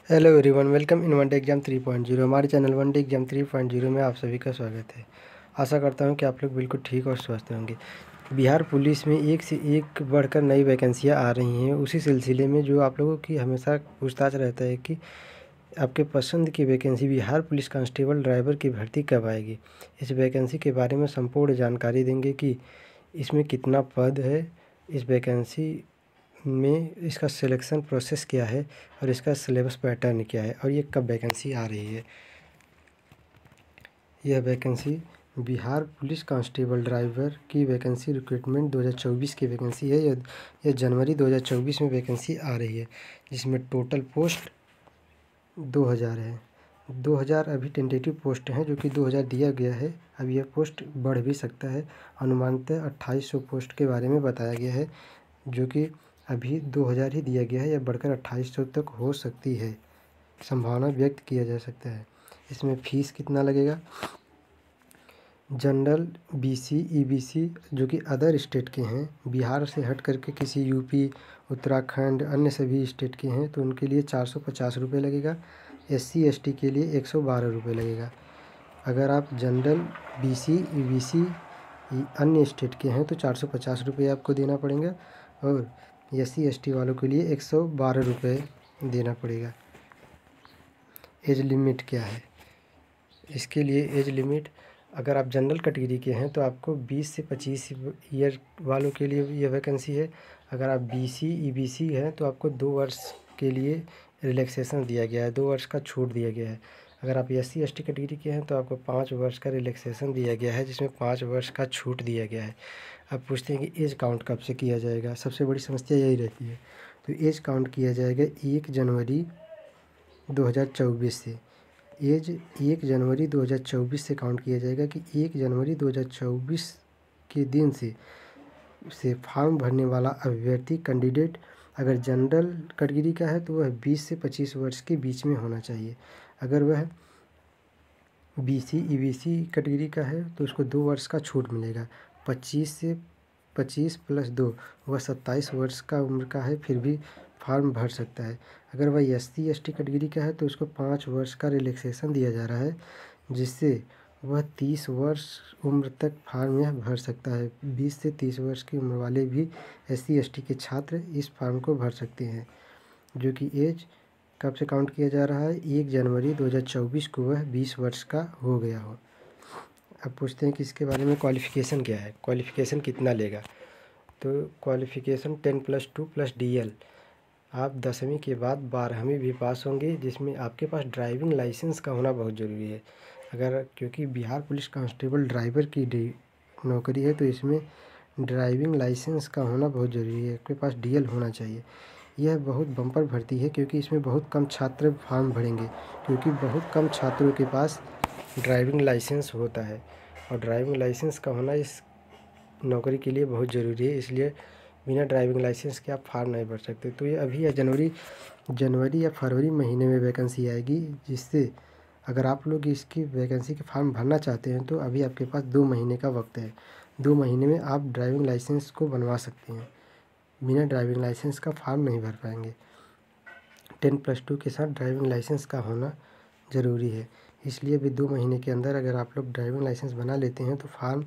Hello everyone, welcome in one day exam 3.0। हमारे channel one day exam 3.0 में आप सभी का स्वागत है। आशा करता हूं कि आप लोग बिल्कुल ठीक और स्वस्थ होंगे। बिहार पुलिस में एक से एक बढ़कर नई वैकेंसियां आ रही हैं। उसी सिलसिले में जो आप लोगों की हमेशा पूछताछ रहता है कि आपके पसंद की vacancy Bihar police constable driver की भर्ती कब आएगी। इस वैकेंसी के बारे में संपूर्ण जानकारी देंगे कि इसमें कितना पद है, इस वैकेंसी में इसका सिलेक्शन प्रोसेस क्या है और इसका सिलेबस पैटर्न क्या है और ये कब वैकेंसी आ रही है। यह vacancy Bihar police constable driver की वैकेंसी रिक्रूटमेंट 2024 की वैकेंसी है। यह जनवरी 2024 में वैकेंसी आ रही है, जिसमें टोटल पोस्ट 2000 है। 2000 अभी टेंटेटिव पोस्ट हैं, जो कि 2000 दिया गया है। अब यह पोस्ट बढ़ भी सकता है। अनुमानतः 2800 पोस्ट के बारे में बताया गया है, जो कि अभी 2000 ही दिया गया है। यह बढ़कर 2800 तक हो सकती है, संभावना व्यक्त किया जा सकता है। इसमें फ़ीस कितना लगेगा। जनरल, बीसी, ईबीसी जो कि अदर स्टेट के हैं, बिहार से हट करके किसी यूपी, उत्तराखंड, अन्य सभी स्टेट के हैं, तो उनके लिए 450 रुपये लगेगा। एससी एसटी के लिए 112 रुपये लगेगा। अगर आप जनरल, बीसी, ईबीसी अन्य स्टेट के हैं तो 450 रुपये आपको देना पड़ेगा और एससी एसटी वालों के लिए 112 रुपये देना पड़ेगा। एज लिमिट क्या है इसके लिए। एज लिमिट, अगर आप जनरल कैटेगरी के हैं तो आपको 20 से 25 ईयर वालों के लिए यह वैकेंसी है। अगर आप बीसी, ईबीसी हैं तो आपको 2 वर्ष के लिए रिलैक्सेशन दिया गया है, 2 वर्ष का छूट दिया गया है। अगर आप एससी एसटी कैटेगरी के हैं तो आपको 5 वर्ष का रिलैक्सेशन दिया गया है, जिसमें 5 वर्ष का छूट दिया गया है। अब पूछते हैं कि एज काउंट कब से किया जाएगा। सबसे बड़ी समस्या यही रहती है। तो एज काउंट किया जाएगा 1 जनवरी 2024 से। एज 1 जनवरी 2024 से काउंट किया जाएगा कि 1 जनवरी 2024 के दिन से फॉर्म भरने वाला अभ्यर्थी कैंडिडेट अगर जनरल कैटेगरी का है तो वह 20 से 25 वर्ष के बीच में होना चाहिए। अगर वह बीसी, ईबीसी कैटेगरी का है तो उसको 2 वर्ष का छूट मिलेगा। 25 प्लस 2 वह 27 वर्ष का उम्र का है, फिर भी फॉर्म भर सकता है। अगर वह एससी एसटी कैटेगरी का है तो उसको 5 वर्ष का रिलैक्सेशन दिया जा रहा है, जिससे वह 30 वर्ष उम्र तक फॉर्म यह भर सकता है। 20 से 30 वर्ष की उम्र वाले भी एससी एसटी के छात्र इस फॉर्म को भर सकते हैं, जो कि एज कब से काउंट किया जा रहा है। 1 जनवरी 2024 को वह 20 वर्ष का हो गया हो। अब पूछते हैं कि इसके बारे में क्वालिफ़िकेशन क्या है, क्वालिफ़िकेशन कितना लेगा। तो क्वालिफ़िकेशन 10+2 DL। आप 10वीं के बाद 12वीं भी पास होंगे, जिसमें आपके पास ड्राइविंग लाइसेंस का होना बहुत ज़रूरी है। क्योंकि बिहार पुलिस कांस्टेबल ड्राइवर की नौकरी है, तो इसमें ड्राइविंग लाइसेंस का होना बहुत ज़रूरी है। आपके पास DL होना चाहिए। यह बहुत बम्पर भर्ती है, क्योंकि इसमें बहुत कम छात्र फॉर्म भरेंगे, क्योंकि बहुत कम छात्रों के पास ड्राइविंग लाइसेंस होता है और ड्राइविंग लाइसेंस का होना इस नौकरी के लिए बहुत ज़रूरी है। इसलिए बिना ड्राइविंग लाइसेंस के आप फॉर्म नहीं भर सकते। तो ये अभी या जनवरी या फरवरी महीने में वैकेंसी आएगी, जिससे अगर आप लोग इसकी वैकेंसी के फॉर्म भरना चाहते हैं तो अभी आपके पास 2 महीने का वक्त है। 2 महीने में आप ड्राइविंग लाइसेंस को बनवा सकते हैं। बिना ड्राइविंग लाइसेंस का फॉर्म नहीं भर पाएंगे। 10+2 के साथ ड्राइविंग लाइसेंस का होना ज़रूरी है। इसलिए अभी 2 महीने के अंदर अगर आप लोग ड्राइविंग लाइसेंस बना लेते हैं तो फॉर्म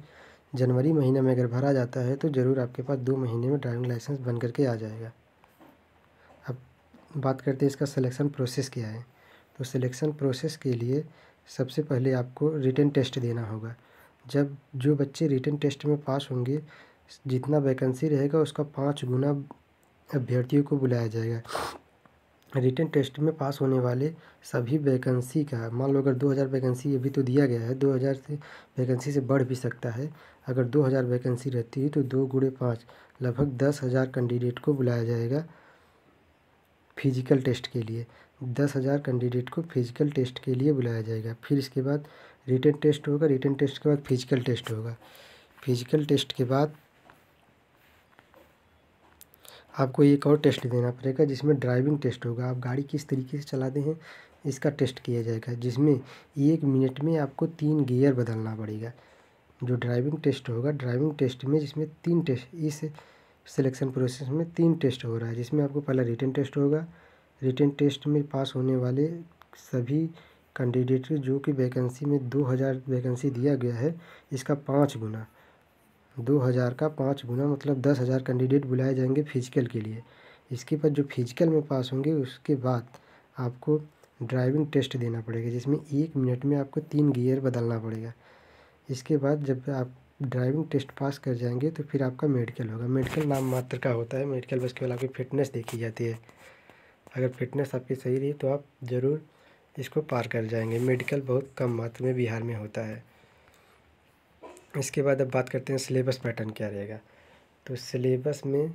जनवरी महीने में अगर भरा जाता है तो ज़रूर आपके पास 2 महीने में ड्राइविंग लाइसेंस बन करके आ जाएगा। अब बात करते हैं इसका सिलेक्शन प्रोसेस क्या है। तो सिलेक्शन प्रोसेस के लिए सबसे पहले आपको रिटन टेस्ट देना होगा। जब जो बच्चे रिटन टेस्ट में पास होंगे, जितना वैकेंसी रहेगा उसका 5 गुना अभ्यर्थियों को बुलाया जाएगा। रिटन टेस्ट में पास होने वाले सभी वैकेंसी का, मान लो अगर 2000 वैकेंसी अभी तो दिया गया है, 2000 से वैकेंसी से बढ़ भी सकता है। अगर 2000 वैकेंसी रहती है तो 2 गुणे 5 लगभग 10,000 कैंडिडेट को बुलाया जाएगा फिजिकल टेस्ट के लिए। 10,000 कैंडिडेट को फिजिकल टेस्ट के लिए बुलाया जाएगा। फिर इसके बाद रिटन टेस्ट होगा, रिटन टेस्ट के बाद फिजिकल टेस्ट होगा। फिजिकल टेस्ट के बाद आपको एक और टेस्ट देना पड़ेगा, जिसमें ड्राइविंग टेस्ट होगा। आप गाड़ी किस तरीके से चलाते हैं इसका टेस्ट किया जाएगा, जिसमें 1 मिनट में आपको 3 गियर बदलना पड़ेगा। जो ड्राइविंग टेस्ट होगा, ड्राइविंग टेस्ट में जिसमें 3 टेस्ट, इस सिलेक्शन प्रोसेस में 3 टेस्ट हो रहा है, जिसमें आपको पहला रिटन टेस्ट होगा, रिटन टेस्ट में पास होने वाले सभी कैंडिडेट जो कि वैकेंसी में 2000 वैकेंसी दिया गया है, इसका 5 गुना, 2000 का 5 गुना मतलब 10,000 कैंडिडेट बुलाए जाएंगे फिजिकल के लिए। इसके बाद जो फिजिकल में पास होंगे उसके बाद आपको ड्राइविंग टेस्ट देना पड़ेगा, जिसमें 1 मिनट में आपको 3 गियर बदलना पड़ेगा। इसके बाद जब आप ड्राइविंग टेस्ट पास कर जाएंगे तो फिर आपका मेडिकल होगा। मेडिकल नाम मात्र का होता है, मेडिकल बस केवल आपकी फ़िटनेस देखी जाती है। अगर फ़िटनेस आपकी सही रही तो आप ज़रूर इसको पार कर जाएंगे। मेडिकल बहुत कम मात्रा में बिहार में होता है। इसके बाद अब बात करते हैं सिलेबस पैटर्न क्या रहेगा। तो सिलेबस में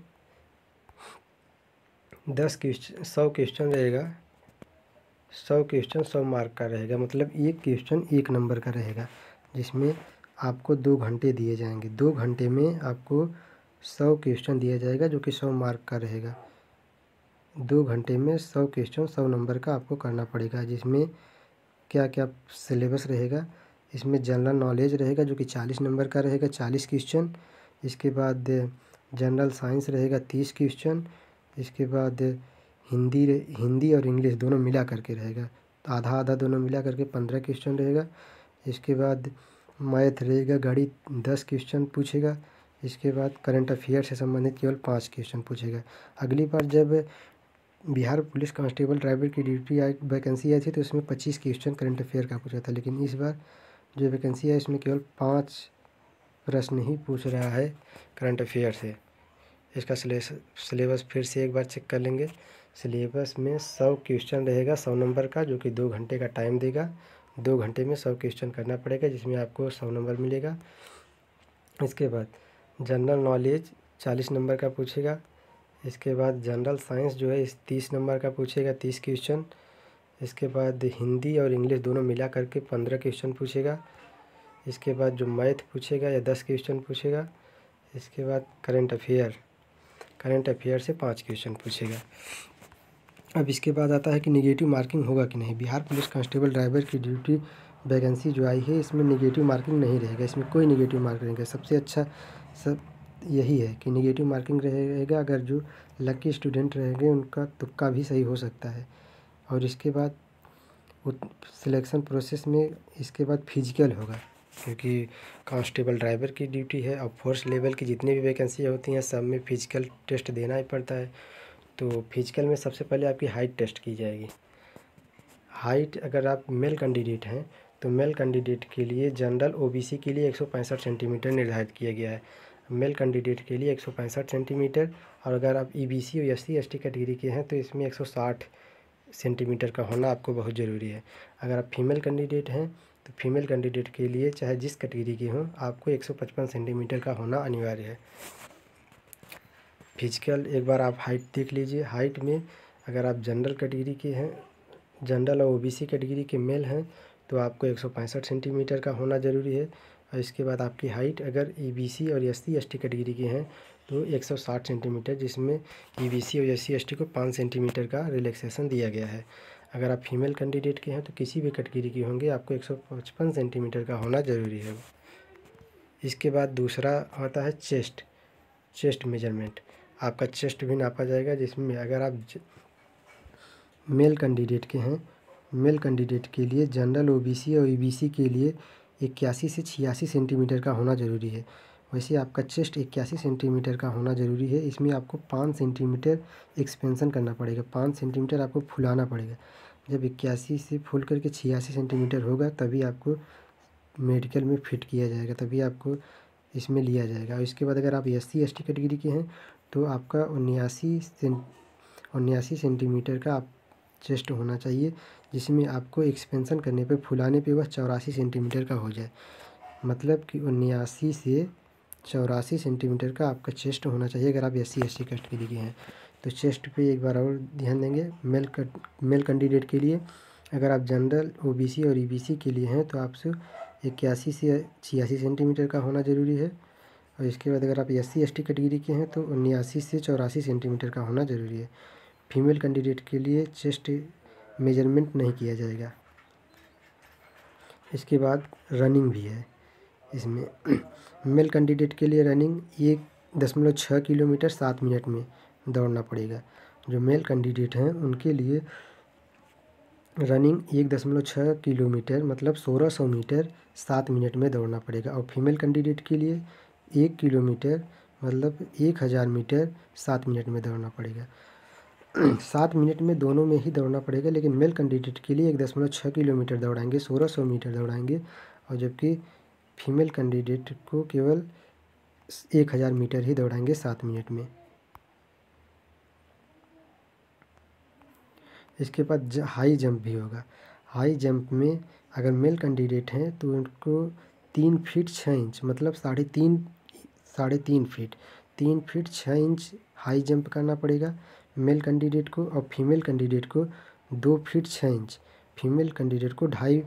100 क्वेश्चन रहेगा। 100 क्वेश्चन 100 मार्क का रहेगा, मतलब एक क्वेश्चन 1 नंबर का रहेगा, जिसमें आपको 2 घंटे दिए जाएंगे। 2 घंटे में आपको 100 क्वेश्चन दिया जाएगा जो कि 100 मार्क का रहेगा। 2 घंटे में 100 क्वेश्चन 100 नंबर का आपको करना पड़ेगा, जिसमें क्या क्या सिलेबस रहेगा। इसमें जनरल नॉलेज रहेगा जो कि 40 नंबर का रहेगा, 40 क्वेश्चन। इसके बाद जनरल साइंस रहेगा 30 क्वेश्चन। इसके बाद हिंदी और इंग्लिश दोनों मिला करके रहेगा, तो आधा आधा दोनों मिला करके 15 क्वेश्चन रहेगा। इसके बाद मैथ रहेगा, गणित 10 क्वेश्चन पूछेगा। इसके बाद करंट अफेयर से संबंधित केवल 5 क्वेश्चन पूछेगा। अगली बार जब बिहार पुलिस कांस्टेबल ड्राइवर की ड्यूटी वैकेंसी आई थी तो इसमें 25 क्वेश्चन करंट अफेयर का पूछा था, लेकिन इस बार जो वैकेंसी है इसमें केवल 5 प्रश्न ही पूछ रहा है करंट अफेयर से। इसका सिलेबस फिर से एक बार चेक कर लेंगे। सिलेबस में 100 क्वेश्चन रहेगा 100 नंबर का, जो कि 2 घंटे का टाइम देगा। 2 घंटे में 100 क्वेश्चन करना पड़ेगा, जिसमें आपको 100 नंबर मिलेगा। इसके बाद जनरल नॉलेज 40 नंबर का पूछेगा। इसके बाद जनरल साइंस जो है इस 30 नंबर का पूछेगा, 30 क्वेश्चन। इसके बाद हिंदी और इंग्लिश दोनों मिला करके 15 क्वेश्चन पूछेगा। इसके बाद जो मैथ पूछेगा या 10 क्वेश्चन पूछेगा। इसके बाद करंट अफेयर से 5 क्वेश्चन पूछेगा। अब इसके बाद आता है कि निगेटिव मार्किंग होगा कि नहीं। बिहार पुलिस कांस्टेबल ड्राइवर की ड्यूटी वैकेंसी जो आई है इसमें निगेटिव मार्किंग नहीं रहेगा, इसमें कोई निगेटिव मार्किंग रहेगा। सबसे अच्छा सब यही है कि निगेटिव मार्किंग रहेगा। अगर जो लकी स्टूडेंट रहेंगे उनका तुक्का भी सही हो सकता है। और इसके बाद सिलेक्शन प्रोसेस में इसके बाद फिजिकल होगा, क्योंकि कांस्टेबल ड्राइवर की ड्यूटी है और फोर्स लेवल की जितनी भी वैकेंसी होती हैं सब में फिजिकल टेस्ट देना ही पड़ता है। तो फिजिकल में सबसे पहले आपकी हाइट टेस्ट की जाएगी। हाइट अगर आप मेल कैंडिडेट हैं तो मेल कैंडिडेट के लिए जनरल ओबीसी के लिए 165 सेंटीमीटर निर्धारित किया गया है, मेल कैंडिडेट के लिए 165 सेंटीमीटर। और अगर आप ईबीसी और एससी एसटी कैटेगरी के हैं तो इसमें 160 सेंटीमीटर का होना आपको बहुत ज़रूरी है। अगर आप फीमेल कैंडिडेट हैं तो फीमेल कैंडिडेट के लिए चाहे जिस कैटेगरी के हों आपको 155 सेंटीमीटर का होना अनिवार्य है। फिजिकल एक बार आप हाइट देख लीजिए। हाइट में अगर आप जनरल कैटेगरी के हैं, जनरल और ओबीसी कैटेगरी के मेल हैं तो आपको 165 सेंटीमीटर का होना ज़रूरी है। और इसके बाद आपकी हाइट अगर ईबीसी और एससी एसटी कैटेगरी के हैं तो 160 सेंटीमीटर, जिसमें ईबीसी और एससी एसटी को 5 सेंटीमीटर का रिलैक्सेशन दिया गया है। अगर आप फीमेल कैंडिडेट के हैं तो किसी भी कैटेगरी के होंगे आपको 155 सेंटीमीटर का होना ज़रूरी है। इसके बाद दूसरा आता है चेस्ट मेजरमेंट। आपका चेस्ट भी नापा जाएगा, जिसमें अगर आप मेल कैंडिडेट के हैं, मेल कैंडिडेट के लिए जनरल ओबीसी और ईबीसी के लिए 81 से 86 सेंटीमीटर का होना ज़रूरी है। वैसे आपका चेस्ट 81 सेंटीमीटर का होना ज़रूरी है। इसमें आपको 5 सेंटीमीटर एक्सपेंसन करना पड़ेगा, 5 सेंटीमीटर आपको फुलाना पड़ेगा। जब 81 से फूल करके 86 सेंटीमीटर होगा तभी आपको मेडिकल में फिट किया जाएगा, तभी आपको इसमें लिया जाएगा। और इसके बाद अगर आप एससी एसटी कैटेगरी के हैं तो आपका 79 सेंटीमीटर का आप चेस्ट होना चाहिए, जिसमें आपको एक्सपेंसन करने पे फुलाने पे वह 84 सेंटीमीटर का हो जाए। मतलब कि 79 से 84 सेंटीमीटर का आपका चेस्ट होना चाहिए अगर आप एससी एसटी कैटेगरी के हैं। तो चेस्ट पे एक बार और ध्यान देंगे। मेल कैंडिडेट के लिए अगर आप जनरल ओबीसी और ईबीसी के लिए हैं तो आपसे 81 से 86 सेंटीमीटर का होना ज़रूरी है। और इसके बाद अगर आप एससी एसटी कैटेगरी के हैं तो 79 से 84 सेंटीमीटर का होना ज़रूरी है। फीमेल कैंडिडेट के लिए चेस्ट मेजरमेंट नहीं किया जाएगा। इसके बाद रनिंग भी है इसमें। मेल कैंडिडेट के लिए रनिंग 1.6 किलोमीटर 7 मिनट में दौड़ना पड़ेगा। जो मेल कैंडिडेट हैं उनके लिए रनिंग 1.6 किलोमीटर मतलब 1600 मीटर 7 मिनट में दौड़ना पड़ेगा, और फीमेल कैंडिडेट के लिए 1 किलोमीटर मतलब 1000 मीटर 7 मिनट में दौड़ना पड़ेगा। 7 मिनट में दोनों में ही दौड़ना पड़ेगा, लेकिन मेल कैंडिडेट के लिए 1.6 किलोमीटर दौड़ाएंगे, 1600 मीटर दौड़ाएंगे, और जबकि फीमेल कैंडिडेट को केवल 1000 मीटर ही दौड़ाएंगे 7 मिनट में। इसके बाद हाई जंप भी होगा। हाई जंप में अगर मेल कैंडिडेट हैं तो उनको 3 फीट 6 इंच मतलब साढ़े तीन feet 3 feet 6 inch high jump करना पड़ेगा मेल कैंडिडेट को, और फीमेल कैंडिडेट को 2 फीट 6 इंच। फीमेल कैंडिडेट को ढाई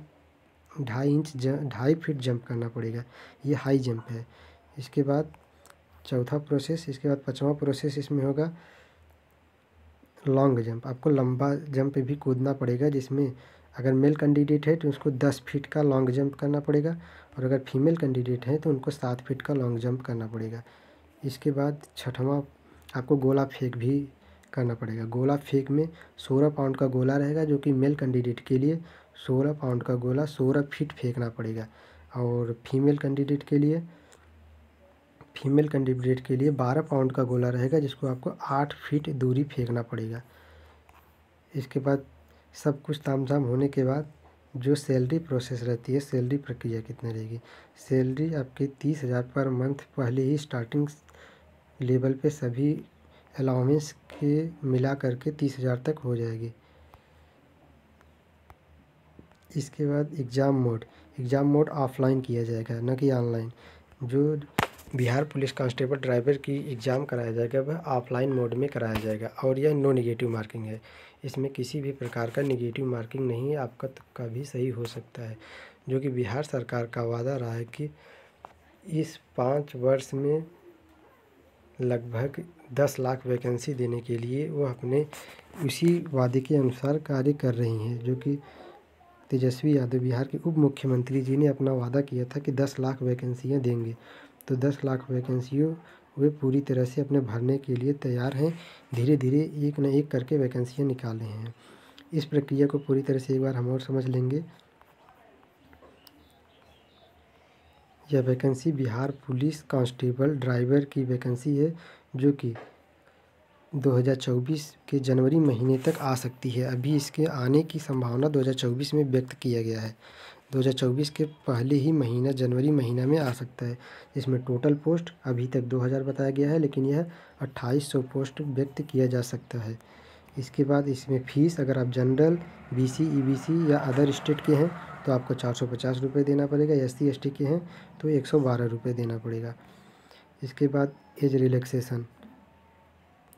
फीट जंप करना पड़ेगा। ये हाई जंप है। इसके बाद चौथा प्रोसेस, इसके बाद पांचवा प्रोसेस इसमें होगा लॉन्ग जंप। आपको लंबा जंप भी कूदना पड़ेगा, जिसमें अगर मेल कैंडिडेट है तो उसको 10 फीट का लॉन्ग जंप करना पड़ेगा, और अगर फीमेल कैंडिडेट है तो उनको 7 फीट का लॉन्ग जंप करना पड़ेगा। इसके बाद छठवां आपको गोला फेंक भी करना पड़ेगा। गोला फेंक में 16 पाउंड का गोला रहेगा, जो कि मेल कैंडिडेट के लिए 16 पाउंड का गोला 16 फीट फेंकना पड़ेगा, और फीमेल कैंडिडेट के लिए 12 पाउंड का गोला रहेगा, जिसको आपको 8 फीट दूरी फेंकना पड़ेगा। इसके बाद सब कुछ तामझाम होने के बाद जो सैलरी प्रोसेस रहती है, सैलरी प्रक्रिया कितनी रहेगी। सैलरी आपकी 30,000 पर मंथ पहले ही स्टार्टिंग लेवल पे सभी अलाउंस के मिला करके 30,000 तक हो जाएगी। इसके बाद एग्ज़ाम मोड ऑफलाइन किया जाएगा, न कि ऑनलाइन। जो बिहार पुलिस कांस्टेबल ड्राइवर की एग्ज़ाम कराया जाएगा वह ऑफलाइन मोड में कराया जाएगा, और यह नो नेगेटिव मार्किंग है। इसमें किसी भी प्रकार का नेगेटिव मार्किंग नहीं है, आपका तुक्का भी सही हो सकता है। जो कि बिहार सरकार का वादा रहा है कि इस 5 वर्ष में लगभग 10 लाख वैकेंसी देने के लिए वो अपने उसी वादे के अनुसार कार्य कर रही हैं। जो कि तेजस्वी यादव बिहार के उप मुख्यमंत्री जी ने अपना वादा किया था कि 10 लाख वैकेंसियाँ देंगे, तो 10 लाख वैकेंसियों वे पूरी तरह से अपने भरने के लिए तैयार हैं। धीरे धीरे एक न एक करके वैकेंसियाँ निकाल रहे हैं। इस प्रक्रिया को पूरी तरह से एक बार हम और समझ लेंगे। यह vacancy Bihar police constable driver की वैकेंसी है, जो कि 2024 के जनवरी महीने तक आ सकती है। अभी इसके आने की संभावना 2024 में व्यक्त किया गया है। 2024 के पहले ही महीना जनवरी महीना में आ सकता है। इसमें टोटल पोस्ट अभी तक 2000 बताया गया है, लेकिन यह 2800 पोस्ट व्यक्त किया जा सकता है। इसके बाद इसमें फ़ीस अगर आप जनरल, BC, EBC या अदर स्टेट के हैं तो आपको 450 रुपये देना पड़ेगा। SC ST के हैं तो 112 रुपये देना पड़ेगा। इसके बाद एज रिलैक्सेशन,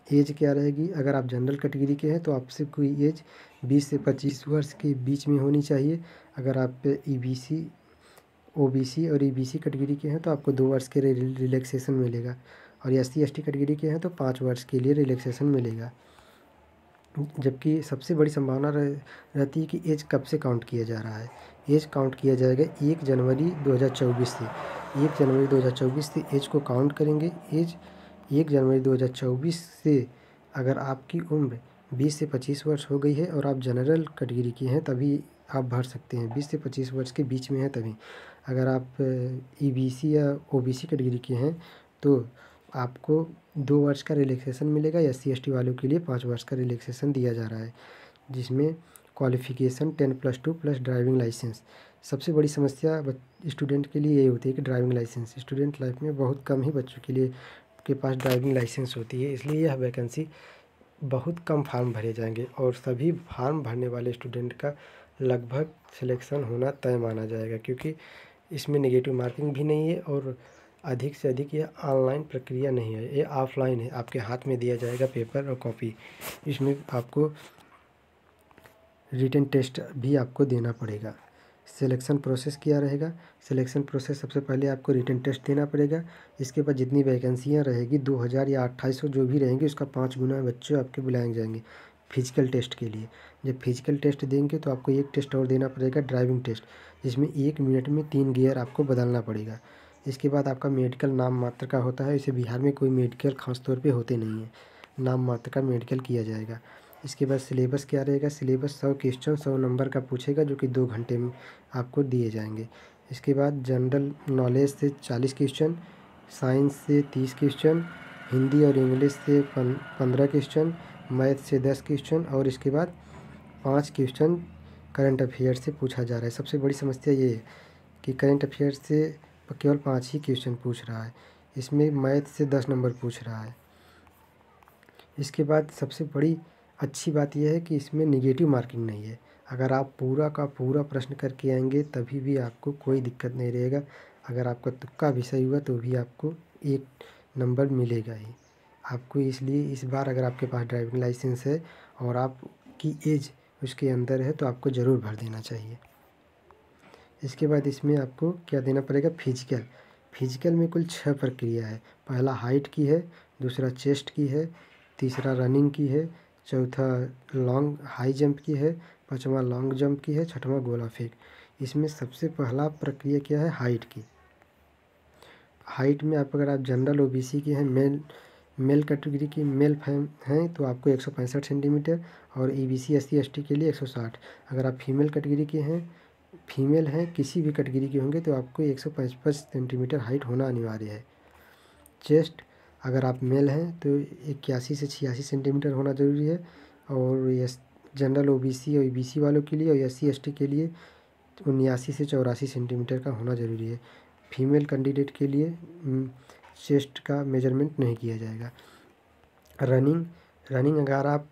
एज क्या रहेगी। अगर आप जनरल कैटेगरी के हैं तो आपसे कोई एज 20 से 25 वर्ष के बीच में होनी चाहिए। अगर आप EBC, OBC और EBC कैटेगरी के हैं तो आपको 2 वर्ष के रिलैक्सेशन मिलेगा, और SC ST कैटेगरी के हैं तो 5 वर्ष के लिए रिलैक्सेशन मिलेगा। जबकि सबसे बड़ी संभावना रहती है कि एज कब से काउंट किया जा रहा है। एज काउंट किया जाएगा 1 जनवरी 2024 से। 1 जनवरी 2024 से एज को काउंट करेंगे। एज 1 जनवरी 2024 से अगर आपकी उम्र 20 से 25 वर्ष हो गई है और आप जनरल कैटेगरी की हैं तभी आप भर सकते हैं। 20 से 25 वर्ष के बीच में है तभी। अगर आप EBC या OBC कैटेगरी के हैं तो आपको 2 वर्ष का रिलैक्सेशन मिलेगा। SC ST वालों के लिए 5 वर्ष का रिलैक्सेशन दिया जा रहा है, जिसमें क्वालिफ़िकेशन 10+2 प्लस ड्राइविंग लाइसेंस। सबसे बड़ी समस्या स्टूडेंट के लिए यही होती है कि ड्राइविंग लाइसेंस स्टूडेंट लाइफ में बहुत कम ही बच्चों के पास ड्राइविंग लाइसेंस होती है। इसलिए यह वैकेंसी बहुत कम फार्म भरे जाएंगे, और सभी फार्म भरने वाले स्टूडेंट का लगभग सिलेक्शन होना तय माना जाएगा, क्योंकि इसमें नेगेटिव मार्किंग भी नहीं है, और अधिक से अधिक यह ऑनलाइन प्रक्रिया नहीं है, ये ऑफलाइन है। आपके हाथ में दिया जाएगा पेपर और कॉपी। इसमें आपको रिटन टेस्ट भी आपको देना पड़ेगा। सिलेक्शन प्रोसेस क्या रहेगा। सिलेक्शन प्रोसेस सबसे पहले आपको रिटन टेस्ट देना पड़ेगा। इसके बाद जितनी वैकेंसियाँ रहेगी 2000 या 2800 जो भी रहेंगी उसका 5 गुना बच्चे आपके बुलाए जाएंगे फिजिकल टेस्ट के लिए। जब फिजिकल टेस्ट देंगे तो आपको एक टेस्ट और देना पड़ेगा, ड्राइविंग टेस्ट, जिसमें 1 मिनट में 3 गियर आपको बदलना पड़ेगा। इसके बाद आपका मेडिकल नाम मात्र का होता है। इसे बिहार में कोई मेडिकल खास तौर पे होते नहीं हैं। नाम मात्र का मेडिकल किया जाएगा। इसके बाद सिलेबस क्या रहेगा, सिलेबस 100 क्वेश्चन 100 नंबर का पूछेगा, जो कि 2 घंटे में आपको दिए जाएंगे। इसके बाद जनरल नॉलेज से 40 क्वेश्चन, साइंस से 30 क्वेश्चन, हिंदी और इंग्लिश से 15 क्वेश्चन, मैथ से 10 क्वेश्चन और इसके बाद 5 क्वेश्चन करंट अफेयर से पूछा जा रहा है। सबसे बड़ी समस्या ये है कि करंट अफेयर से केवल 5 ही क्वेश्चन पूछ रहा है, इसमें मैथ से 10 नंबर पूछ रहा है। इसके बाद सबसे बड़ी अच्छी बात यह है कि इसमें नेगेटिव मार्किंग नहीं है। अगर आप पूरा का पूरा प्रश्न करके आएंगे तभी भी आपको कोई दिक्कत नहीं रहेगा। अगर आपका तुक्का भी सही हुआ तो भी आपको 1 नंबर मिलेगा ही आपको। इसलिए इस बार अगर आपके पास ड्राइविंग लाइसेंस है और आपकी एज उसके अंदर है तो आपको ज़रूर भर देना चाहिए। इसके बाद इसमें आपको क्या देना पड़ेगा, फिजिकल। फिजिकल में कुल 6 प्रक्रिया है। पहला हाइट की है, दूसरा चेस्ट की है, तीसरा रनिंग की है, चौथा लॉन्ग हाई जंप की है, पाँचवा लॉन्ग जंप की है, छठवां गोला फेंक। इसमें सबसे पहला प्रक्रिया क्या है, हाइट की। हाइट में अगर आप जनरल ओबीसी के हैं, मेल कैटेगरी की मेल हैं तो आपको 165 सेंटीमीटर और ईबीसी एससी एसटी के लिए 160। अगर आप फीमेल कैटेगरी के हैं, फीमेल हैं किसी भी कैटेगरी के होंगे तो आपको 155 सेंटीमीटर हाइट होना अनिवार्य है। चेस्ट अगर आप मेल हैं तो 81 से 86 सेंटीमीटर होना ज़रूरी है और जनरल ओबीसी और ईबीसी वालों के लिए और एससी एसटी के लिए 79 से 84 सेंटीमीटर का होना ज़रूरी है। फीमेल कैंडिडेट के लिए चेस्ट का मेजरमेंट नहीं किया जाएगा। रनिंग अगर आप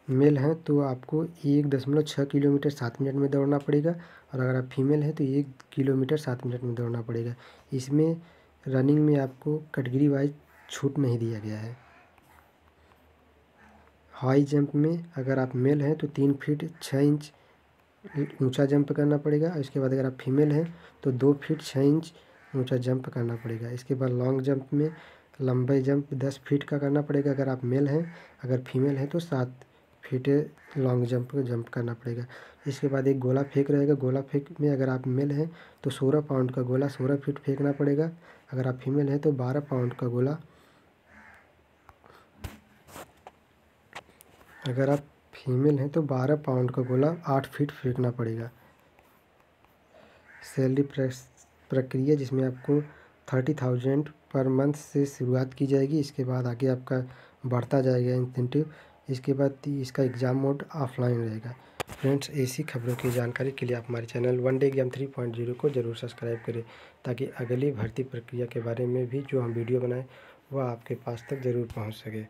मेल हैं तो आपको 1.6 किलोमीटर 7 मिनट में दौड़ना पड़ेगा और अगर आप फीमेल हैं तो 1 किलोमीटर 7 मिनट में दौड़ना पड़ेगा। इसमें रनिंग में आपको कैटेगरी वाइज छूट नहीं दिया गया है। हाई जंप में अगर आप मेल हैं तो 3 फीट 6 इंच ऊंचा जंप करना पड़ेगा। इसके बाद अगर आप फीमेल हैं तो 2 फीट 6 इंच ऊंचा जंप करना पड़ेगा। इसके बाद लॉन्ग जंप में लंबे जंप 10 फीट का करना पड़ेगा अगर आप मेल हैं। अगर फीमेल हैं तो 7 फीट लॉन्ग जंप करना पड़ेगा। इसके बाद एक गोला फेंक रहेगा। गोला फेंक में अगर आप मेल हैं तो 16 पाउंड का गोला 16 फीट फेंकना पड़ेगा। अगर आप फीमेल हैं तो 12 पाउंड का गोला, अगर आप फीमेल हैं तो 12 पाउंड का गोला 8 फीट फेंकना पड़ेगा। सैलरी प्रक्रिया जिसमें आपको 30,000 पर मंथ से शुरुआत की जाएगी। इसके बाद आगे आपका बढ़ता जाएगा इंसेंटिव। इसके बाद इसका एग्ज़ाम मोड ऑफलाइन रहेगा। फ्रेंड्स, ऐसी खबरों की जानकारी के लिए आप हमारे चैनल वन डे एग्जाम 3.0 को ज़रूर सब्सक्राइब करें ताकि अगली भर्ती प्रक्रिया के बारे में भी जो हम वीडियो बनाएं वह आपके पास तक ज़रूर पहुंच सके।